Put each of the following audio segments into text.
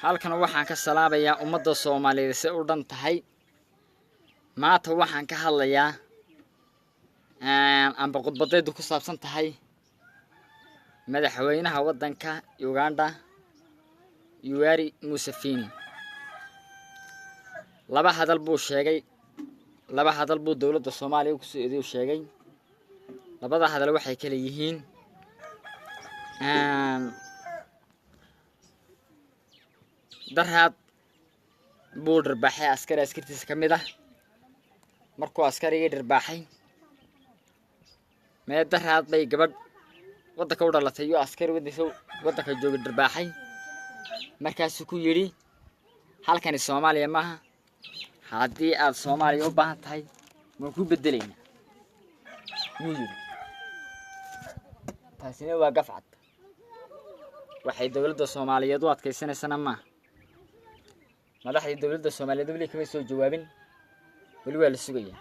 halkan waxaan ka salaabayaa ummadda Soomaaliyeed si u dhan tahay maanta waxaan ka hadlayaa amba khudbadeedu ku saabsan tahay madaxweynaha waddanka Uganda Yoweri Museveni laba hadal buu dawladda Soomaaliya ku soo sheegay labada hadal waxay kala yihiin darhad buu dharbaaxay askartiisa kamid ah markuu askariga dharbaaxay mee darhad bay gabadh waddanka u dhalatay iyo askari waddanka jooga dharbaaxay markaasuu ku yiri halkani Soomaaliya maaha haddii aad Soomaaliya u baahan tahay ma ku bedelayna yiri taasina waa gafcad waxay dawladda Soomaaliyeed u adkaysanaysaa ma madaxda dawladda Soomaaliyeed wali kama soo jawaabin wali waa la sugayaa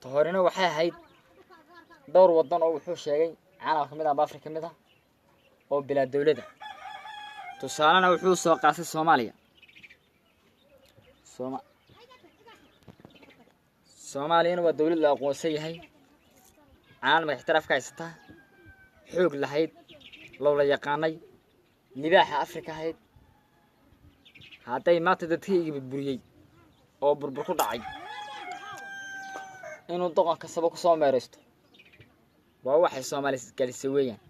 toorina waxay ahayd dhowr wadan oo wuxuu sheegay caalamka kamid ah Afrika kamid ah oo bilaa dawladda tusaalana wuxuu soo qaasay Soomaaliya Soomaaliyana waa dawlad la aqoonsan yahay caalamka ixtiraafka haysata xoog lahayd loola yaqaanay libaaxa Afrika ahayd hadday maanta dadkayga burburiyay oo burbur ku dhacay inuu doqonka sabo ku soo meeraysto waa waxay Soomaaliyeed galisay weeyaan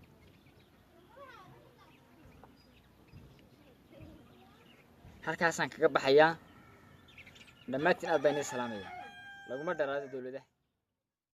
halkaasaan kaga baxayaa dhammaantiin aad baan idin salaamayaa laguma dharaado dawladda